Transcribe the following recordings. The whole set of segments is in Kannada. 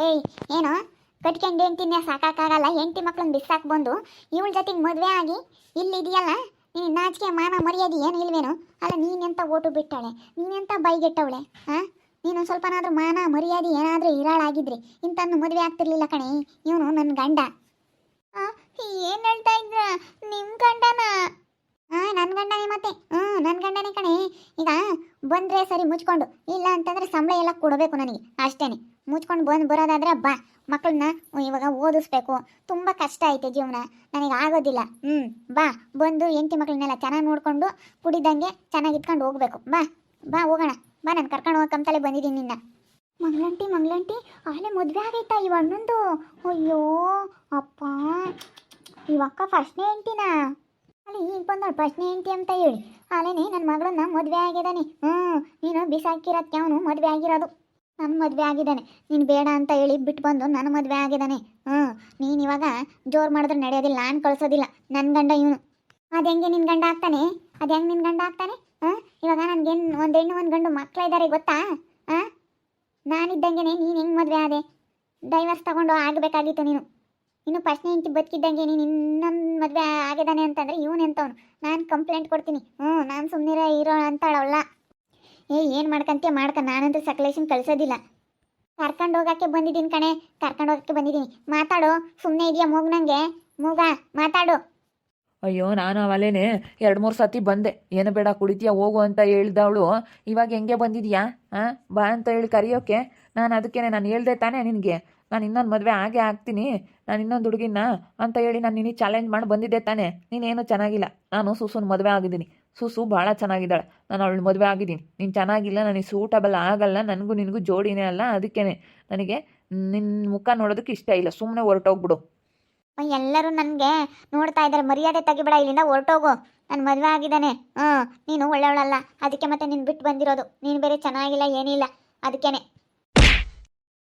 ಏಯ್ ಏನೋ ಕಟ್ಕೊಂಡು ಹೆಂಡ್ತಿನ ಸಾಕಾಗಲ್ಲ, ಹೆಂಡ್ತಿ ಮಕ್ಳನ್ನ ಬಿಸಾಕ್ ಬಂದು ಇವಳ ಜೊತೆಗೆ ಮದುವೆ ಆಗಿ ಇಲ್ಲಿದೆಯಲ್ಲ, ನೀನು ನಾಚಿಕೆ ಮಾನ ಮರ್ಯಾದೆ ಏನು ಇಲ್ವೇನೋ? ಅಲ್ಲ ನೀನೆಂತ ಓಟು ಬಿಟ್ಟಾಳೆ, ನೀನೆಂತ ಬೈಗೆಟ್ಟವಳೆ? ಹಾಂ, ನೀನು ಸ್ವಲ್ಪನಾದ್ರೂ ಮಾನ ಮರ್ಯಾದೆ ಏನಾದರೂ ಇರಾಳಾಗಿದ್ರೆ ಇಂತನ್ನು ಮದುವೆ ಆಗ್ತಿರ್ಲಿಲ್ಲ ಕಣೆ. ಇವನು ನನ್ನ ಗಂಡ. ಏನು ಹೇಳ್ತಾ ಇದ್ರ? ನಿಮ್ಮ ಗಂಡನ? ನನ್ನ ಗಂಡನೇ ಮತ್ತೆ. ನನ್ನ ಗಂಡನೇ ಕಣೆ. ಈಗ ಬಂದರೆ ಸರಿ ಮುಚ್ಕೊಂಡು, ಇಲ್ಲ ಅಂತಂದರೆ ಸಂಬಳ ಎಲ್ಲ ಕೊಡಬೇಕು ನನಗೆ, ಅಷ್ಟೇನೆ. ಮುಚ್ಕೊಂಡು ಬರೋದಾದ್ರೆ ಬಾ, ಮಕ್ಕಳನ್ನ ಇವಾಗ ಓದಿಸ್ಬೇಕು, ತುಂಬ ಕಷ್ಟ ಐತೆ ಜೀವನ, ನನಗೆ ಆಗೋದಿಲ್ಲ. ಬಾ, ಬಂದು ಹೆಂಡತಿ ಮಕ್ಕಳನ್ನೆಲ್ಲ ಚೆನ್ನಾಗಿ ನೋಡಿಕೊಂಡು ಕುಡಿದಂಗೆ ಚೆನ್ನಾಗಿ ಇಟ್ಕೊಂಡು ಹೋಗ್ಬೇಕು. ಬಾ ಬಾ ಹೋಗೋಣ, ಬಾ, ನಾನು ಕರ್ಕೊಂಡು ಹೋಗಕ್ಕಂತಲೇ ಬಂದಿದ್ದೀನಿ ನಿನ್ನ. ಮಂಗ್ಲಂಟಿ ಆಗಲೇ ಮದುವೆ ಆಗೈತಾ ಇವ ಅಣ್ಣಂದು? ಅಯ್ಯೋ ಅಪ್ಪ, ಇವಕ್ಕ ಫಸ್ಟ್ನೇ ಹೆಂಡ್ತಿನ? ಅಲ್ಲಿ ಈಗ ಬಂದಳು ಫಸ್ಟ್ನೇ ಹೆಂಡ್ತಿ ಅಂತ ಹೇಳಿ. ಅಲ್ಲೇನೆ ನನ್ನ ಮಗಳನ್ನ ಮದುವೆ ಆಗಿದ್ದಾನೆ. ನೀನು ಬಿಸಾಕಿರೋದಕ್ಕೆ ಅವನು ಮದುವೆ ಆಗಿರೋದು. ನನ್ನ ಮದುವೆ ಆಗಿದ್ದಾನೆ, ನೀನು ಬೇಡ ಅಂತ ಹೇಳಿ ಬಿಟ್ಟು ಬಂದು ನನ್ನ ಮದುವೆ ಆಗಿದ್ದಾನೆ. ನೀನು ಇವಾಗ ಜೋರು ಮಾಡಿದ್ರೆ ನಡೆಯೋದಿಲ್ಲ, ನಾನು ಕಳಿಸೋದಿಲ್ಲ. ನನ್ನ ಗಂಡ ಇವನು. ಅದು ಹೆಂಗೆ ನಿನ್ನ ಗಂಡ ಆಗ್ತಾನೆ? ಅದು ಹೆಂಗೆ ನಿನ್ನ ಗಂಡ ಆಗ್ತಾನೆ? ಇವಾಗ ನನಗೇನು ಒಂದು ಹೆಣ್ಣು ಒಂದು ಗಂಡು ಮಕ್ಕಳಿದ್ದಾರೆ ಗೊತ್ತಾ? ನಾನಿದ್ದಂಗೆ ನೀನು ಹೆಂಗೆ ಮದುವೆ ಆದೆ? ಡೈವರ್ಸ್ ತಗೊಂಡು ಆಗಬೇಕಾಗಿತ್ತು ನೀನು. ಇನ್ನು ಫಸ್ಟ್ನೇ ಹೆಂಡ್ತಿ ಬದುಕಿದ್ದಂಗೆ ನೀನು ಇನ್ನೊಂದು ಮದುವೆ ಆಗಿದ್ದಾನೆ ಅಂತಂದರೆ ಇವನೆಂತವನು, ನಾನು ಕಂಪ್ಲೇಂಟ್ ಕೊಡ್ತೀನಿ. ನಾನು ಸುಮ್ಮನೆ ಇರೋ ಅಂತಾಳವಲ್ಲ. ಏನು ಮಾಡ್ಕಂತೀಯ ಮಾಡ್ಕ, ನಾನಂತೂ ಸಕಲೇಶನ್ ಕಳಿಸೋದಿಲ್ಲ. ಕರ್ಕೊಂಡು ಹೋಗೋಕ್ಕೆ ಬಂದಿದ್ದೀನಿ ಕಣೆ, ಕರ್ಕೊಂಡು ಹೋಗೋಕ್ಕೆ ಬಂದಿದ್ದೀನಿ. ಮಾತಾಡು, ಸುಮ್ಮನೆ ಇದೆಯಾ ಮೂಗ್ನಂಗೆ? ಮೂಗ ಮಾತಾಡು. ಅಯ್ಯೋ, ನಾನು ಅವಲೇನೆ 2-3 ಸತಿ ಬಂದೆ. ಏನು ಬೇಡ ಕುಡಿತೀಯ ಹೋಗು ಅಂತ ಹೇಳ್ದವಳು ಇವಾಗ ಹೆಂಗೆ ಬಂದಿದ್ಯಾ? ಬಾ ಅಂತ ಹೇಳಿ ಕರೆಯೋಕೆ. ನಾನು ಅದಕ್ಕೇನೆ ನಾನು ಹೇಳ್ದೆ ತಾನೇ ನಿನಗೆ, ನಾನು ಇನ್ನೊಂದು ಮದುವೆ ಆಗೇ ಆಗ್ತೀನಿ, ನಾನು ಇನ್ನೊಂದು ಹುಡುಗಿನ ಅಂತ ಹೇಳಿ ನಾನು ನಿನಗೆ ಚಾಲೆಂಜ್ ಮಾಡಿ ಬಂದಿದ್ದೆ ತಾನೇ. ನೀನೇನು ಚೆನ್ನಾಗಿಲ್ಲ. ನಾನು ಸುಸುನ ಮದುವೆ ಆಗಿದ್ದೀನಿ. ಸುಸು ಭಾಳ ಚೆನ್ನಾಗಿದ್ದಾಳೆ, ನಾನು ಅವಳು ಮದುವೆ ಆಗಿದ್ದೀನಿ. ನೀನು ಚೆನ್ನಾಗಿಲ್ಲ, ನನಗೆ ಸೂಟಬಲ್ ಆಗಲ್ಲ, ನನಗೂ ನಿನಗೂ ಜೋಡಿನೇ ಅಲ್ಲ. ಅದಕ್ಕೇನೆ ನನಗೆ ನಿನ್ನ ಮುಖ ನೋಡೋದಕ್ಕೆ ಇಷ್ಟ ಇಲ್ಲ. ಸುಮ್ಮನೆ ಹೊರಟೋಗ್ಬಿಡು. ಎಲ್ಲರೂ ನನಗೆ ನೋಡ್ತಾ ಇದ್ದಾರೆ, ಮರ್ಯಾದೆ ತೆಗಿಬೇಡ, ಇಲ್ಲಿಂದ ಹೊರಟೋಗು. ನನ್ನ ಮದುವೆ ಆಗಿದ್ದಾನೆ. ನೀನು ಒಳ್ಳೆಯವಳಲ್ಲ, ಅದಕ್ಕೆ ಮತ್ತೆ ನೀನು ಬಿಟ್ಟು ಬಂದಿರೋದು. ನೀನು ಬೇರೆ ಚೆನ್ನಾಗಿಲ್ಲ, ಏನಿಲ್ಲ, ಅದಕ್ಕೇನೆ.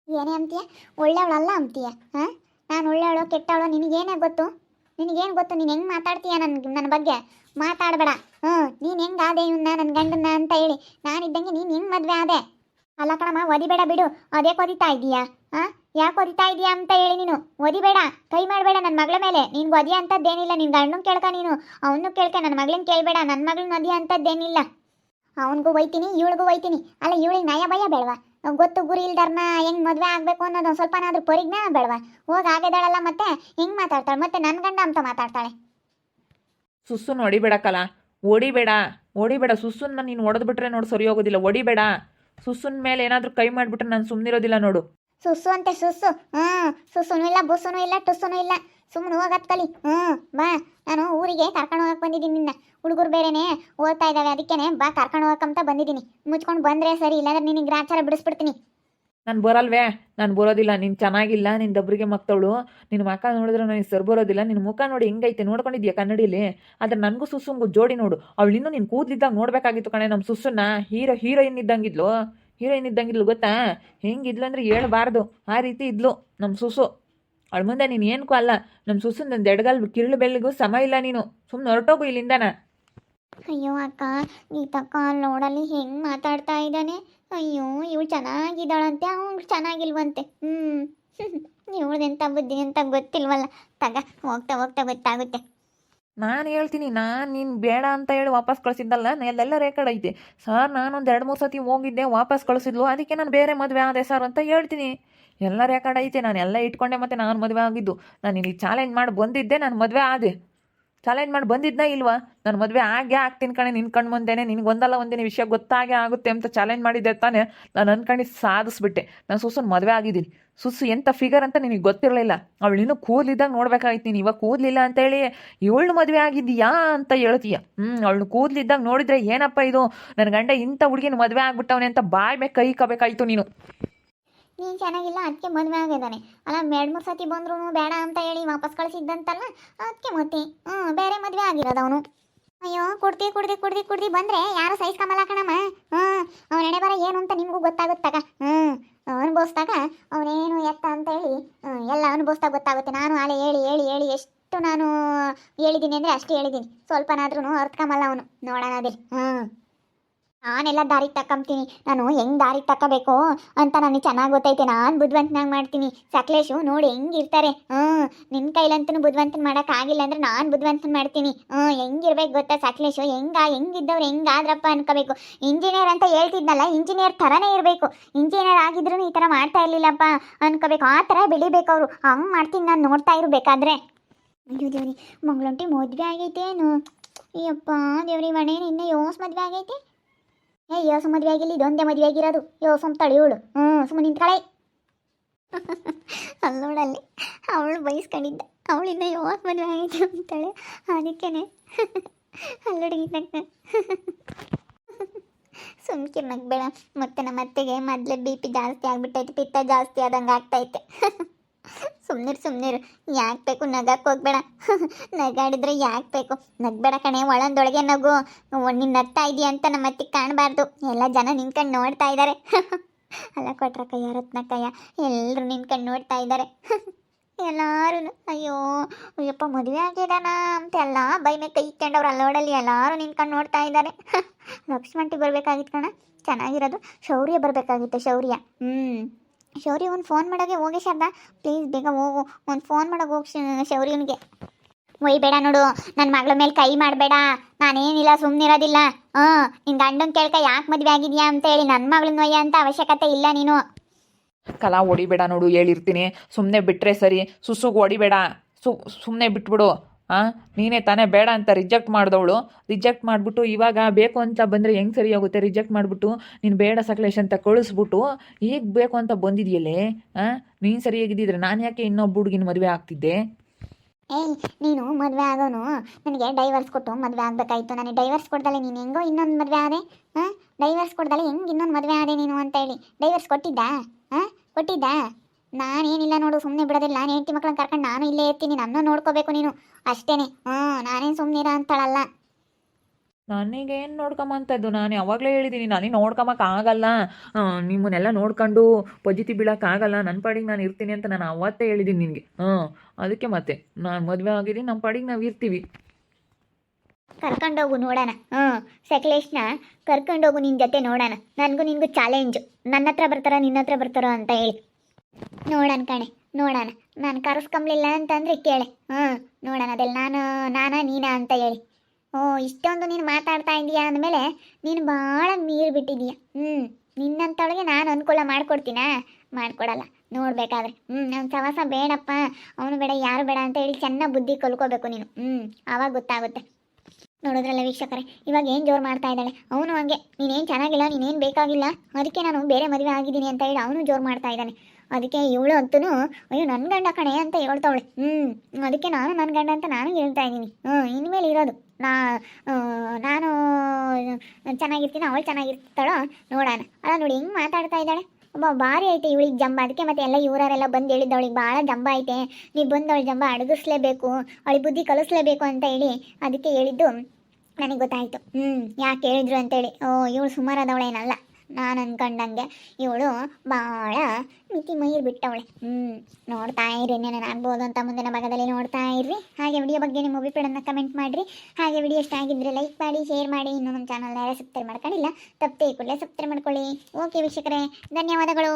ಏನೇ ಅಂತೀಯ? ಒಳ್ಳೆಯವಳಲ್ಲ ಅಂತೀಯ? ನಾನು ಒಳ್ಳೆಯವಳು ಕೆಟ್ಟವಳು ನಿನಗೇನೇ ಗೊತ್ತು? ನಿನಗೇನು ಗೊತ್ತು? ನೀನು ಹೆಂಗೆ ಮಾತಾಡ್ತೀಯ ನನ್ನ ಬಗ್ಗೆ? ಮಾತಾಡಬೇಡ. ನೀನು ಹೆಂಗೆ ಆದೆ ಇವನ್ನ ನನ್ನ ಗಂಡನ್ನ ಅಂತ ಹೇಳಿ? ನಾನಿದ್ದಂಗೆ ನೀನು ಹೆಂಗೆ ಮದುವೆ ಆದೆ? ಅಲ್ಲ ಕಣಮ್ಮ, ಒದಿಬೇಡ ಬಿಡು. ಅದೇ ಕೊದಿತಾ ಇದೀಯಾ? ಯಾಕೆ ಒದಿತಾ ಇದೀಯಾ ಅಂತ ಹೇಳಿ ನೀನು ಒದಿಬೇಡ, ಕೈ ಮಾಡಬೇಡ ನನ್ನ ಮಗಳ ಮೇಲೆ. ನಿನ್ಗೆ ಒದಿಯ ಅಂಥದ್ದೇನಿಲ್ಲ. ನಿನ್ನ ಗಂಡನ ಕೇಳ್ಕ, ನೀನು ಅವನು ಕೇಳ್ಕ, ನನ್ನ ಮಗಳನ್ನ ಕೇಳಬೇಡ. ನನ್ನ ಮಗಳನ್ನ ಒದಿಯ ಅಂಥದ್ದೇನಿಲ್ಲ. ಅವನಿಗೂ ಒಯ್ತೀನಿ, ಇವಳಿಗೂ ಒಯ್ತೀನಿ. ಅಲ್ಲ, ಇವಳಿಗೆ ನಯ ಭಯ ಬೇಡವಾ? ಗೊತ್ತು ಗುರಿ ಇಲ್ದಾರ್ನ ಹೆಂಗೆ ಮದುವೆ ಆಗಬೇಕು ಅನ್ನೋದು ಒಂದು ಸ್ವಲ್ಪನಾದ್ರೂ ಪರಿಜ್ಞಾನ ಬೇಡವಾ? ಹೋಗಿ ಆಗಿದ್ದಾಳಲ್ಲ, ಮತ್ತೆ ಹೆಂಗೆ ಮಾತಾಡ್ತಾಳೆ? ಮತ್ತೆ ನನ್ನ ಗಂಡ ಅಂತ ಮಾತಾಡ್ತಾಳೆ. ಸುಸ್ಸುನ್ ಹೊಡಿಬೇಡಕ್ಕಲ್ಲ, ಹೊಡಿಬೇಡ. ಸುಸ್ಸುನ್ನ ನೀನು ಹೊಡೆದು ಬಿಟ್ರೆ ನೋಡು ಸರಿ ಹೋಗೋದಿಲ್ಲ. ಹೊಡಿಬೇಡ. ಸುಸ್ಸುನ ಮೇಲೆ ಏನಾದರೂ ಕೈ ಮಾಡಿಬಿಟ್ರೆ ನಾನು ಸುಮ್ಮನಿರೋದಿಲ್ಲ ನೋಡು. ಸುಸ್ಸು ಅಂತೆ ಸುಸ್ಸು. ಸುಸ್ಸುನೂ ಇಲ್ಲ, ಬುಸ್ಸುನೂ ಇಲ್ಲ, ಟುಸ್ಸುನೂ ಇಲ್ಲ. ಸುಮ್ಮನೆ ಹೋಗತ್ ಕಲಿ. ಬಾ, ನಾನು ಊರಿಗೆ ಕರ್ಕೊಂಡು ಹೋಗಕ್ಕೆ ಬಂದಿದ್ದೀನಿ ನಿನ್ನ. ಹುಡುಗರು ಬೇರೆನೇ ಓದ್ತಾ ಇದ್ದಾವೆ, ಅದಕ್ಕೇನೆ ಬಾ ಕರ್ಕೊಂಡು ಹೋಗಕ್ಕಂತ ಬಂದಿದ್ದೀನಿ. ಮುಚ್ಕೊಂಡು ಬಂದರೆ ಸರಿ, ಇಲ್ಲಾಂದ್ರೆ ನಿನಗೆ ಗ್ರಾಚಾರ ಬಿಡಿಸ್ಬಿಡ್ತೀನಿ. ನಾನು ಬರಲ್ವೇ? ನಾನು ಬರೋದಿಲ್ಲ. ನೀನು ಚೆನ್ನಾಗಿಲ್ಲ, ನಿನ್ನ ದಬ್ರಿಗೆ ಮಕ್ತವಳು. ನಿನ್ನ ಮುಖ ನೋಡಿದ್ರೆ ನನಗೆ ಸರ್ ಬರೋದಿಲ್ಲ. ನಿನ್ನ ಮುಖ ನೋಡಿ ಹೆಂಗೈತೆ ನೋಡ್ಕೊಂಡಿದ್ಯಾ ಕನ್ನಡಿಯಲ್ಲಿ? ಆದರೆ ನನಗೂ ಸುಸ್ಸುಂಗು ಜೋಡಿ ನೋಡು. ಅವಳು ಇನ್ನೂ ನೀನು ಕೂದಲಿದ್ದಾಗ ನೋಡಬೇಕಾಗಿತ್ತು ಕಣೆ. ನಮ್ಮ ಸುಸ್ಸನ್ನ ಹೀರೋಯಿನ್ ಇದ್ದಂಗಿದ್ಲು ಗೊತ್ತಾ? ಹೆಂಗಿದ್ಲು ಅಂದರೆ ಹೇಳ್ಬಾರ್ದು, ಆ ರೀತಿ ಇದ್ಲು ನಮ್ಮ ಸುಸು. ಅವಳ ಮುಂದೆ ನೀನು ಏನಕ್ಕೂ ಅಲ್ಲ. ನಮ್ಮ ಸುಸ್ಸು ನನ್ನ ಎಡಗಾಲ್ ಕಿರುಳು ಬೆಳ್ಳಿಗೂ ಸಮ ಇಲ್ಲ. ನೀನು ಸುಮ್ಮನೆ ಹೊರಟೋಗು ಇಲ್ಲಿಂದನ. ಅಯ್ಯೋ ಅಕ್ಕ, ಗೀತಕ್ಕ ನೋಡಲ್ಲಿ ಹೆಂಗೆ ಮಾತಾಡ್ತಾ ಇದ್ದಾನೆ. ಅಯ್ಯೋ, ಇವಳು ಚೆನ್ನಾಗಿದ್ದಾಳಂತೆ, ಅವ್ನು ಚೆನ್ನಾಗಿಲ್ವಂತೆ. ಇವಳ್ದೆಂಥ ಬುದ್ಧಿ ಅಂತ ಗೊತ್ತಿಲ್ವಲ್ಲ. ಹೋಗ್ತಾ ಗೊತ್ತಾಗುತ್ತೆ. ನಾನು ಹೇಳ್ತೀನಿ, ನೀನು ಬೇಡ ಅಂತ ಹೇಳಿ ವಾಪಸ್ ಕಳಿಸಿದ್ದಲ್ಲ, ಎಲ್ಲೆಲ್ಲ ರೆಕಾರ್ಡ್ ಐತೆ ಸರ್. ನಾನೊಂದು 2-3 ಸತಿ ಹೋಗಿದ್ದೆ, ವಾಪಸ್ ಕಳಿಸಿದ್ಲು, ಅದಕ್ಕೆ ನಾನು ಬೇರೆ ಮದುವೆ ಆದೆ ಸರ್ ಅಂತ ಹೇಳ್ತೀನಿ. ಎಲ್ಲ ರೆಕಾರ್ಡ್ ಐತೆ, ನಾನು ಎಲ್ಲ ಇಟ್ಕೊಂಡೆ. ಮತ್ತು ನಾನು ಮದುವೆ ಆಗಿದ್ದು, ನಾನು ನಿನಗೆ ಚಾಲೆಂಜ್ ಮಾಡಿ ಬಂದಿದ್ದೆ, ನಾನು ಮದುವೆ ಆದೆ. ಚಾಲೆಂಜ್ ಮಾಡಿ ಬಂದಿದ್ನಾ ಇಲ್ವಾ? ನಾನು ಮದುವೆ ಆಗೇ ಆಗ್ತೀನಿ ಕಣೆ. ನಿನ್ನ ಕಣ್ಣು ಮುಂದೆನೆ ನಿನಗೆ ಒಂದಿನ ವಿಷಯ ಗೊತ್ತಾಗೇ ಆಗುತ್ತೆ ಅಂತ ಚಾಲೆಂಜ್ ಮಾಡಿದ್ದೆ ತಾನೆ. ನಾನು ಅನ್ಕೊಂಡು ಸಾಧಿಸ್ಬಿಟ್ಟೆ. ನಾನು ಸುಸ್ಸುನ ಮದುವೆ ಆಗಿದ್ದೀನಿ. ಸುಸ್ಸು ಎಂಥ ಫಿಗರ್ ಅಂತ ನಿನಗೆ ಗೊತ್ತಿರಲಿಲ್ಲ. ಅವಳು ಇನ್ನೂ ಕೂದಲಿದ್ದಾಗ ನೋಡ್ಬೇಕಾಗಿತ್ತು ನೀನು. ಇವಾಗ ಕೂದಲಿಲ್ಲ ಅಂತೇಳಿ ಇವಳು ಮದುವೆ ಆಗಿದ್ದೀಯಾ ಅಂತ ಹೇಳ್ತೀಯ. ಅವಳು ಕೂದಲಿದ್ದಾಗ ನೋಡಿದ್ರೆ ಏನಪ್ಪ ಇದು, ನನ್ನ ಗಂಡ ಇಂಥ ಹುಡುಗಿನ ಮದುವೆ ಆಗ್ಬಿಟ್ಟವನೆ ಅಂತ ಬಾಯ್ ಮೇಲೆ ಕೈ ಕಬೇಕಾಯ್ತು ನೀನು. ನೀನು ಚೆನ್ನಾಗಿಲ್ಲ, ಅದಕ್ಕೆ ಮದುವೆ ಆಗಿದ್ದಾನೆ. ಅಲ್ಲ, 2-3 ಸತಿ ಬಂದ್ರು ಬೇಡ ಅಂತ ಹೇಳಿ ವಾಪಸ್ ಕಳಿಸಿದ್ದಂತಲ್ಲ, ಅದಕ್ಕೆ ಮತ್ತೆ ಬೇರೆ ಮದುವೆ ಆಗಿರೋದು ಅವನು. ಅಯ್ಯೋ, ಕುಡ್ದು ಬಂದರೆ ಯಾರು ಸಹಿಸ್ಕೊಂಬಲ್ಲ ಕಣಮ್ಮ. ಅವನ ಎಣೆ ಬರ ಏನು ಅಂತ ನಿಮಗೂ ಗೊತ್ತಾಗುತ್ತಾಗ. ಅನುಭವಿಸ್ದಾಗ ಅವನೇನು ಎತ್ತ ಅಂತ ಹೇಳಿ ಎಲ್ಲ ಅನುಭವಿಸ್ದಾಗ ಗೊತ್ತಾಗುತ್ತೆ. ನಾನು ಆಳೆ ಹೇಳಿ ಎಷ್ಟು ನಾನು ಹೇಳಿದ್ದೀನಿ ಅಂದರೆ ಅಷ್ಟು ಹೇಳಿದ್ದೀನಿ. ಸ್ವಲ್ಪನಾದ್ರೂ ಅರ್ಥಕೊಂಬಲ್ಲ ಅವನು. ನೋಡೋಣ ಅದಿಲ್ಲ. ನಾನೆಲ್ಲ ದಾರಿಗೆ ತಕೊಂತೀನಿ. ನಾನು ಹೆಂಗೆ ದಾರಿಗೆ ತಗೋಬೇಕು ಅಂತ ನನಗೆ ಚೆನ್ನಾಗಿ ಗೊತ್ತೈತೆ. ನಾನು ಬುದ್ಧಿವಂತನಾಗಿ ಮಾಡ್ತೀನಿ. ಸಕಲೇಶು ನೋಡಿ ಹೆಂಗಿರ್ತಾರೆ. ನಿನ್ನ ಕೈಲಂತೂ ಬುದ್ಧಿವಂತನ ಮಾಡೋಕ್ಕಾಗಿಲ್ಲ ಅಂದರೆ ನಾನು ಬುದ್ಧಿವಂತನ ಮಾಡ್ತೀನಿ. ಹೆಂಗಿರ್ಬೇಕು ಗೊತ್ತಾ ಸಕಲೇಶು, ಹೆಂಗಿದ್ದವ್ರು ಹೆಂಗಾದ್ರಪ್ಪ ಅನ್ಕೋಬೇಕು. ಇಂಜಿನಿಯರ್ ಅಂತ ಹೇಳ್ತಿದ್ನಲ್ಲ, ಇಂಜಿನಿಯರ್ ಥರನೇ ಇರಬೇಕು. ಇಂಜಿನಿಯರ್ ಆಗಿದ್ರು ಈ ಥರ ಮಾಡ್ತಾ ಇರಲಿಲ್ಲಪ್ಪ ಅನ್ಕೋಬೇಕು. ಆ ಥರ ಬೆಳಿಬೇಕು ಅವರು. ಹಂಗೆ ಮಾಡ್ತೀನಿ ನಾನು ನೋಡ್ತಾ ಇರಬೇಕಾದ್ರೆ. ಅಯ್ಯೋ ದೇವ್ರಿ, ಮಂಗಳಂಟಿ ಮದುವೆ ಆಗೈತೇನು? ಅಯ್ಯಪ್ಪ ದೇವ್ರಿ ಮನೆ ನಿನ್ನೆ ಯೋಸ್ ಮದುವೆ ಆಗೈತೆ. ಯೋಸು ಮದುವೆ ಆಗಿಲ್ಲ, ಇದೊಂದೇ ಮದುವೆ ಆಗಿರೋದು. ಯೋಸಮ್ ತಳಿಯೋಳು. ಸುಮ್ಮನೆ ನಿಂತ್ಕಳೆ. ಅಲ್ಲೋಡಲ್ಲಿ ಅವಳು ಬಯಸ್ಕೊಂಡಿದ್ದ, ಅವಳಿಂದ ಯೋಸ್ ಮದುವೆ ಆಗೈತೆ ಅಂತಾಳೆ. ಅದಕ್ಕೇನೆ ಅಲ್ಲೋಡಿಗೆ ಸುಮ್ಕಿರ್ ನಗ್ಬೇಡ. ಮತ್ತೆ ನಮ್ಮ ಅತ್ತೆಗೆ ಮೊದಲೇ BP ಜಾಸ್ತಿ ಆಗ್ಬಿಟ್ಟೈತೆ, ಪಿತ್ತ ಜಾಸ್ತಿ ಆದಂಗೆ ಆಗ್ತೈತೆ. ಸುಮ್ಮನಿರು ಯಾಕೆ ಬೇಕು, ನಗಕ್ಕೆ ಹೋಗ್ಬೇಡ. ನಗಾಡಿದ್ರೆ ಯಾಕೆ ಬೇಕು? ನಗ್ಬೇಡ ಕಣೆ, ಒಳಂದೊಳಗೆ ನಗು. ನೀನು ನಗ್ತಾ ಇದೀಯ ಅಂತ ನಮ್ಮ ಅತ್ತಿಗೆ ಕಾಣಬಾರ್ದು. ಎಲ್ಲ ಜನ ನಿನ್ಕಂಡು ನೋಡ್ತಾ ಇದ್ದಾರೆ. ಅಲ್ಲ ಕೊಟ್ರ ಕಯ್ಯ, ರತ್ನ ಕಯ್ಯ, ಎಲ್ಲರೂ ನಿನ್ಕಂಡು ನೋಡ್ತಾ ಇದ್ದಾರೆ. ಎಲ್ಲರೂ ಅಯ್ಯಪ್ಪ ಮದುವೆ ಆಗಿದಾನ ಅಂತ ಎಲ್ಲ ಬೈ ಮೇಲೆ ಕೈ ಇಕ್ಕೊಂಡವ್ರು ಅಲ್ಲೋಡಲ್ಲಿ ಎಲ್ಲರೂ ನಿನ್ಕಂಡು ನೋಡ್ತಾ ಇದ್ದಾರೆ. ಲಕ್ಷ್ಮಂಟಿ ಬರ್ಬೇಕಾಗಿತ್ತು ಕಣ, ಚೆನ್ನಾಗಿರೋದು. ಶೌರ್ಯ ಬರಬೇಕಾಗಿತ್ತು, ಶೌರ್ಯ. ಶೌರ್ಯ ಒಂದು ಫೋನ್ ಮಾಡೋಕೆ ಹೋಗಿ ಶಾರದಾ, ಪ್ಲೀಸ್ ಬೇಗ ಹೋಗು, ಒಂದು ಫೋನ್ ಮಾಡೋಕೆ ಹೋಗಿ ಶೌರ್ಯನಿಗೆ. ಒಯ್ಬೇಡ ನೋಡು, ನನ್ನ ಮಗಳ ಮೇಲೆ ಕೈ ಮಾಡಬೇಡ. ನಾನೇನಿಲ್ಲ, ಸುಮ್ಮನಿರೋದಿಲ್ಲ. ನಿನ್ನ ಗಂಡನ ಕೇಳ್ಕ ಯಾಕೆ ಮದುವೆ ಆಗಿದ್ಯಾ ಅಂತ ಹೇಳಿ ನನ್ನ ಮಗಳನ್ನ ಒಯ್ಯ ಅಂತ ಅವಶ್ಯಕತೆ ಇಲ್ಲ ನೀನು. ಕಲಾ ಹೊಡಿಬೇಡ ನೋಡು, ಹೇಳಿರ್ತೀನಿ. ಸುಮ್ಮನೆ ಬಿಟ್ಟರೆ ಸರಿ, ಸುಸುಗೆ ಹೊಡಿಬೇಡ. ಸುಮ್ಮನೆ ಬಿಟ್ಬಿಡು. ನೀನೇ ತಾನೇ ಬೇಡ ಅಂತ ರಿಜೆಕ್ಟ್ ಮಾಡಿದವಳು. ರಿಜೆಕ್ಟ್ ಮಾಡಿಬಿಟ್ಟು ಇವಾಗ ಬೇಕು ಅಂತ ಬಂದರೆ ಹೆಂಗೆ ಸರಿ ಆಗುತ್ತೆ? ರಿಜೆಕ್ಟ್ ಮಾಡಿಬಿಟ್ಟು ನೀನು ಬೇಡ ಸಕಲೇಶ್ ಅಂತ ಕಳಿಸ್ಬಿಟ್ಟು ಈಗ ಬೇಕು ಅಂತ ಬಂದಿದೆಯಲ್ಲೇ. ನೀನು ಸರಿಯಾಗಿದ್ದಿದ್ರೆ ನಾನು ಯಾಕೆ ಇನ್ನೊಬ್ಬ ಹುಡುಗಿನ ಮದುವೆ ಆಗ್ತಿದ್ದೆ? ನೀನು ಮದುವೆ ಆಗೋನು ನನಗೆ ಡೈವರ್ಸ್ ಕೊಟ್ಟು ಮದುವೆ ಆಗಬೇಕಾಯ್ತು. ನನಗೆ ಡೈವರ್ಸ್ ಕೊಡ್ದಲೆ ನೀನು ಹೆಂಗೋ ಇನ್ನೊಂದು ಮದುವೆ ಆದೆ. ಡೈವರ್ಸ್ ಕೊಡ್ದಲೆ ಹೆಂಗೆ ಇನ್ನೊಂದು ಮದುವೆ ಆದೆ ನೀನು ಅಂತ ಹೇಳಿ ಡೈವರ್ಸ್ ಕೊಟ್ಟಿದ್ದ? ನಾನೇನಿಲ್ಲ ನೋಡು, ಸುಮ್ಮನೆ ಬಿಡೋದಿಲ್ಲ. ನಾನು ಹೆಂಡತಿ ಮಕ್ಕಳನ್ನ ಕರ್ಕೊಂಡು ನಾನು ಇಲ್ಲೇ ಇರ್ತೀನಿ. ನನ್ನ ನೋಡ್ಕೋಬೇಕು ನೀನು ಅಷ್ಟೇನೆ. ನಾನೇನು ಸುಮ್ಮನಿರ ಅಂತಾಳಲ್ಲ. ನನಗೇನು ನೋಡ್ಕೊಂಬಂತದ್ದು? ನಾನು ಯಾವಾಗಲೇ ಹೇಳಿದ್ದೀನಿ, ನನಗೆ ನೋಡ್ಕೊಂಬಕ್ಕಾಗಲ್ಲ. ನಿಮ್ಮನ್ನೆಲ್ಲ ನೋಡ್ಕೊಂಡು ಪಜಿತಿ ಬೀಳೋಕ್ಕಾಗಲ್ಲ. ನನ್ನ ಪಾಡಿಗೆ ನಾನು ಇರ್ತೀನಿ ಅಂತ ನಾನು ಅವತ್ತೇ ಹೇಳಿದ್ದೀನಿ ನಿನಗೆ. ಅದಕ್ಕೆ ಮತ್ತೆ ನಾನು ಮದುವೆ ಆಗಿದ್ದೀನಿ, ನಮ್ಮ ಪಾಡಿಗೆ ನಾವು ಇರ್ತೀವಿ. ಕರ್ಕೊಂಡೋಗು ನೋಡೋಣ. ಸಕಲೇಶ್ನ ಕರ್ಕೊಂಡೋಗು ನಿನ್ನ ಜೊತೆ ನೋಡೋಣ. ನನಗೂ ನಿನಗೂ ಚಾಲೆಂಜು. ನನ್ನ ಹತ್ರ ಬರ್ತಾರೋ ನಿನ್ನ ಹತ್ರ ಬರ್ತಾರೋ ಅಂತ ಹೇಳಿ ನೋಡೋಣ ಕಣೆ, ನೋಡೋಣ. ನಾನು ಕರೆಸ್ಕೊಂಬ್ಲಿಲ್ಲ ಅಂತಂದರೆ ಕೇಳೆ. ನೋಡೋಣ ಅದೆಲ್ಲ ನೀನಾ ಅಂತ ಹೇಳಿ. ಇಷ್ಟೊಂದು ನೀನು ಮಾತಾಡ್ತಾ ಇದೀಯಾ ಅಂದಮೇಲೆ ನೀನು ಭಾಳ ಮೀರಿ ಬಿಟ್ಟಿದೀಯ. ನಿನ್ನಂತೊಳಗೆ ನಾನು ಅನುಕೂಲ ಮಾಡ್ಕೊಡ್ತೀನಾ? ಮಾಡ್ಕೊಡಲ್ಲ. ನೋಡ್ಬೇಕಾದ್ರೆ ಅವ್ನು ಸವಾಸ ಬೇಡಪ್ಪ, ಅವನು ಬೇಡ, ಯಾರು ಬೇಡ ಅಂತ ಹೇಳಿ ಚೆನ್ನಾಗಿ ಬುದ್ಧಿ ಕಲ್ಕೋಬೇಕು ನೀನು. ಆವಾಗ ಗೊತ್ತಾಗುತ್ತೆ. ನೋಡೋದ್ರಲ್ಲ ವೀಕ್ಷಕರೇ, ಇವಾಗ ಏನು ಜೋರು ಮಾಡ್ತಾ ಇದ್ದಾಳೆ. ಅವನು ಹಂಗೆ, ನೀನೇನು ಚೆನ್ನಾಗಿಲ್ಲ, ನೀನೇನು ಬೇಕಾಗಿಲ್ಲ, ಅದಕ್ಕೆ ನಾನು ಬೇರೆ ಮದುವೆ ಆಗಿದ್ದೀನಿ ಅಂತ ಹೇಳಿ ಅವನು ಜೋರು ಮಾಡ್ತಾ ಇದ್ದಾನೆ. ಅದಕ್ಕೆ ಇವಳು ಅಂತೂ ಅಯ್ಯೋ ನನ್ನ ಗಂಡ ಕಣೆ ಅಂತ ಹೇಳ್ತಾವಳೆ. ಅದಕ್ಕೆ ನಾನು ನನ್ನ ಗಂಡ ಅಂತ ನಾನು ಹೇಳ್ತಾ ಇದ್ದೀನಿ. ಇನ್ಮೇಲೆ ಇರೋದು ನಾನು ಚೆನ್ನಾಗಿರ್ತೀನಿ, ಅವಳು ಚೆನ್ನಾಗಿರ್ತಾಳೋ ನೋಡೋಣ. ಅಲ್ಲ ನೋಡಿ ಹೆಂಗೆ ಮಾತಾಡ್ತಾ ಇದ್ದಾಳೆ. ಭಾರಿ ಐತೆ ಇವಳಿಗೆ ಜಂಬ. ಅದಕ್ಕೆ ಮತ್ತೆ ಎಲ್ಲ ಇವರೆಲ್ಲ ಬಂದು ಹೇಳಿದ್ದು ಅವಳಿಗೆ ಭಾಳ ಜಂಬ ಐತೆ, ನೀವು ಬಂದು ಅವಳು ಜಂಬ ಅಡಗಿಸ್ಲೇಬೇಕು, ಅವಳಿಗೆ ಬುದ್ಧಿ ಕಲಿಸ್ಲೇಬೇಕು ಅಂತ ಹೇಳಿ ಅದಕ್ಕೆ ಹೇಳಿದ್ದು ನನಗೆ ಗೊತ್ತಾಯಿತು. ಯಾಕೆ ಹೇಳಿದ್ರು ಅಂತೇಳಿ. ಇವಳು ಸುಮಾರಾದವಳೇನಲ್ಲ, ನಾನು ಅಂದ್ಕೊಂಡಂಗೆ ಇವಳು ಭಾಳ ಮಿತಿ ಮೈರು ಬಿಟ್ಟವಳೆ. ನೋಡ್ತಾ ಇರಿ, ಏನೇನು ಆಗ್ಬೋದು ಅಂತ ಮುಂದಿನ ಭಾಗದಲ್ಲಿ ನೋಡ್ತಾ ಇರ್ರಿ. ಹಾಗೆ ವಿಡಿಯೋ ಬಗ್ಗೆ ನಿಮ್ಮ ಅಭಿಪ್ರಾಯವನ್ನು ಕಮೆಂಟ್ ಮಾಡಿರಿ. ಹಾಗೆ ವಿಡಿಯೋ ಇಷ್ಟ ಆಗಿದ್ದರೆ ಲೈಕ್ ಮಾಡಿ, ಶೇರ್ ಮಾಡಿ. ಇನ್ನೂ ನಮ್ಮ ಚಾನಲ್ ಯಾರು ಸಬ್ಸ್ಕ್ರೈಬ್ ಮಾಡ್ಕೊಂಡಿಲ್ಲ, ತಪ್ಪೇ ಕೂಡಲೇ ಸಬ್ಸ್ಕ್ರೈಬ್ ಮಾಡ್ಕೊಳ್ಳಿ. ಓಕೆ ವೀಕ್ಷಕರೇ, ಧನ್ಯವಾದಗಳು.